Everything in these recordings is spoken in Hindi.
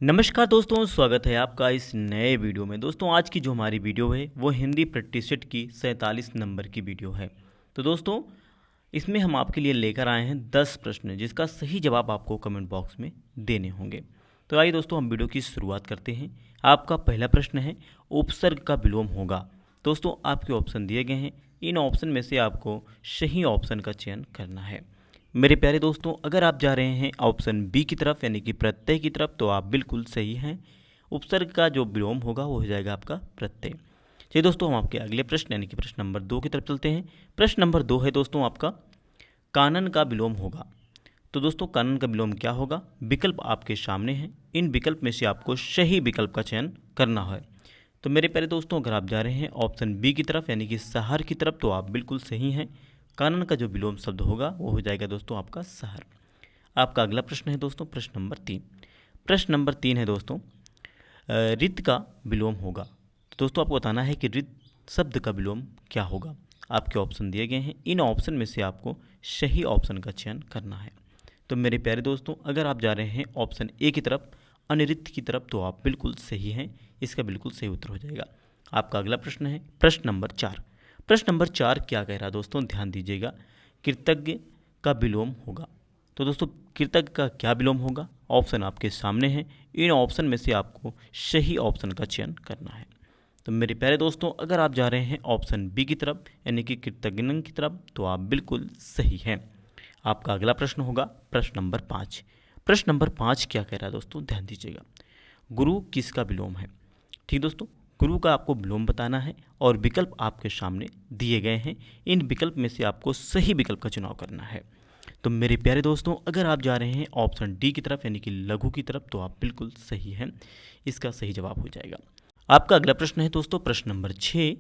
नमस्कार दोस्तों, स्वागत है आपका इस नए वीडियो में। दोस्तों आज की जो हमारी वीडियो है वो हिंदी प्रतिशत की 47 नंबर की वीडियो है। तो दोस्तों इसमें हम आपके लिए लेकर आए हैं 10 प्रश्न जिसका सही जवाब आपको कमेंट बॉक्स में देने होंगे। तो आइए दोस्तों हम वीडियो की शुरुआत करते हैं। आपका पहला प्रश्न है, उपसर्ग का विलोम होगा। दोस्तों आपके ऑप्शन दिए गए हैं, इन ऑप्शन में से आपको सही ऑप्शन का चयन करना है। मेरे प्यारे दोस्तों, अगर आप जा रहे हैं ऑप्शन बी की तरफ यानी कि प्रत्यय की तरफ तो आप बिल्कुल सही हैं। उपसर्ग का जो विलोम होगा वो हो जाएगा आपका प्रत्यय। चलिए दोस्तों हम आपके अगले प्रश्न यानी कि प्रश्न नंबर 2 की तरफ चलते हैं। प्रश्न नंबर 2 है दोस्तों आपका, कानन का विलोम होगा। तो दोस्तों कानन का विलोम क्या होगा? विकल्प आपके सामने हैं, इन विकल्प में से आपको सही विकल्प का चयन करना है। तो मेरे प्यारे दोस्तों अगर आप जा रहे हैं ऑप्शन बी की तरफ यानी कि शहर की तरफ तो आप बिल्कुल सही हैं। कानन का जो विलोम शब्द होगा वो हो जाएगा दोस्तों आपका शहर। आपका अगला प्रश्न है दोस्तों प्रश्न नंबर 3। प्रश्न नंबर 3 है दोस्तों, रित का विलोम होगा। तो दोस्तों आपको बताना है कि रित शब्द का विलोम क्या होगा। आपके ऑप्शन दिए गए हैं, इन ऑप्शन में से आपको सही ऑप्शन का चयन करना है। तो मेरे प्यारे दोस्तों अगर आप जा रहे हैं ऑप्शन ए की तरफ अनिरित की तरफ तो आप बिल्कुल सही हैं, इसका बिल्कुल सही उत्तर हो जाएगा। आपका अगला प्रश्न है प्रश्न नंबर 4। प्रश्न नंबर 4 क्या कह रहा है दोस्तों, ध्यान दीजिएगा। कृतज्ञ का विलोम होगा। तो दोस्तों कृतज्ञ का क्या विलोम होगा? ऑप्शन आपके सामने हैं, इन ऑप्शन में से आपको सही ऑप्शन का चयन करना है। तो मेरे प्यारे दोस्तों अगर आप जा रहे हैं ऑप्शन बी की तरफ यानी कि कृतज्ञ की तरफ तो आप बिल्कुल सही हैं। आपका अगला प्रश्न होगा प्रश्न नंबर 5। प्रश्न नंबर 5 क्या कह रहा है दोस्तों, ध्यान दीजिएगा। गुरु किसका विलोम है? ठीक दोस्तों, गुरु का आपको विलोम बताना है और विकल्प आपके सामने दिए गए हैं, इन विकल्प में से आपको सही विकल्प का चुनाव करना है। तो मेरे प्यारे दोस्तों अगर आप जा रहे हैं ऑप्शन डी की तरफ यानी कि लघु की तरफ तो आप बिल्कुल सही हैं, इसका सही जवाब हो जाएगा। आपका अगला प्रश्न है दोस्तों प्रश्न नंबर 6,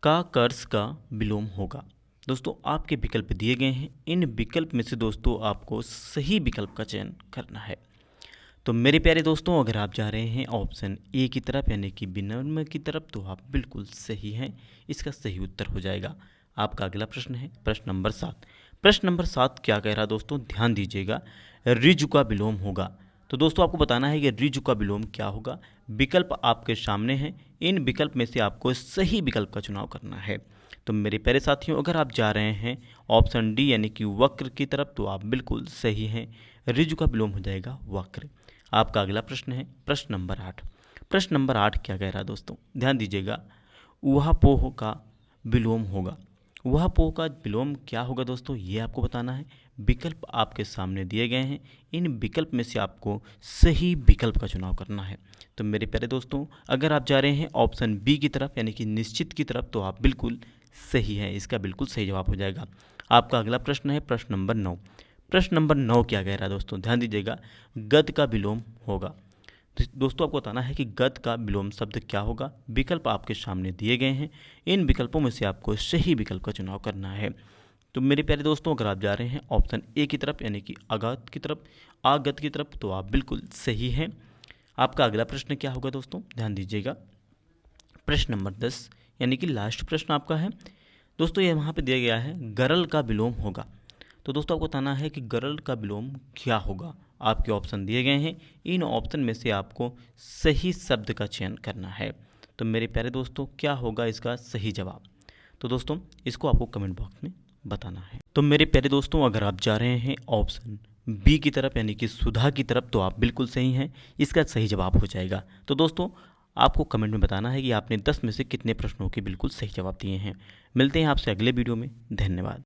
का कर्स का विलोम होगा। दोस्तों आपके विकल्प दिए गए हैं, इन विकल्प में से दोस्तों आपको सही विकल्प का चयन करना है। तो मेरे प्यारे दोस्तों अगर आप जा रहे हैं ऑप्शन ए की तरफ यानी कि विनम्र की तरफ तो आप बिल्कुल सही हैं, इसका सही उत्तर हो जाएगा। आपका अगला प्रश्न है प्रश्न नंबर 7। प्रश्न नंबर 7 क्या कह रहा है दोस्तों, ध्यान दीजिएगा। रिजु का विलोम होगा। तो दोस्तों आपको बताना है कि रिजु का विलोम क्या होगा। विकल्प आपके सामने हैं, इन विकल्प में से आपको सही विकल्प का चुनाव करना है। तो मेरे प्यारे साथियों अगर आप जा रहे हैं ऑप्शन डी यानी कि वक्र की तरफ तो आप बिल्कुल सही हैं, रिजु का विलोम हो जाएगा वक्र। आपका अगला प्रश्न है प्रश्न नंबर 8। प्रश्न नंबर 8 क्या कह रहा है दोस्तों, ध्यान दीजिएगा। ऊहापोह का विलोम होगा। ऊहापोह का विलोम क्या होगा दोस्तों, ये आपको बताना है। विकल्प आपके सामने दिए गए हैं, इन विकल्प में से आपको सही विकल्प का चुनाव करना है। तो मेरे प्यारे दोस्तों अगर आप जा रहे हैं ऑप्शन बी की तरफ यानी कि निश्चित की तरफ तो आप बिल्कुल सही हैं, इसका बिल्कुल सही जवाब हो जाएगा। आपका अगला प्रश्न है प्रश्न नंबर 9। प्रश्न नंबर 9 क्या कह रहा है दोस्तों, ध्यान दीजिएगा। गद का विलोम होगा। तो दोस्तों आपको बताना है कि गद का विलोम शब्द क्या होगा। विकल्प आपके सामने दिए गए हैं, इन विकल्पों में से आपको सही विकल्प का चुनाव करना है। तो मेरे प्यारे दोस्तों अगर आप जा रहे हैं ऑप्शन ए की तरफ यानी कि आगत की तरफ आगत की तरफ तो आप बिल्कुल सही हैं। आपका अगला प्रश्न क्या होगा दोस्तों, ध्यान दीजिएगा। प्रश्न नंबर 10 यानी कि लास्ट प्रश्न आपका है दोस्तों, ये वहाँ पे दिया गया है गरल का विलोम होगा। तो दोस्तों आपको बताना है कि गरल का विलोम क्या होगा। आपके ऑप्शन दिए गए हैं, इन ऑप्शन में से आपको सही शब्द का चयन करना है। तो मेरे प्यारे दोस्तों क्या होगा इसका सही जवाब? तो दोस्तों इसको आपको कमेंट बॉक्स में बताना है। तो मेरे प्यारे दोस्तों अगर आप जा रहे हैं ऑप्शन बी की तरफ यानी कि सुधा की तरफ तो आप बिल्कुल सही हैं, इसका सही जवाब हो जाएगा। तो दोस्तों आपको कमेंट में बताना है कि आपने 10 में से कितने प्रश्नों के बिल्कुल सही जवाब दिए हैं। मिलते हैं आपसे अगले वीडियो में, धन्यवाद।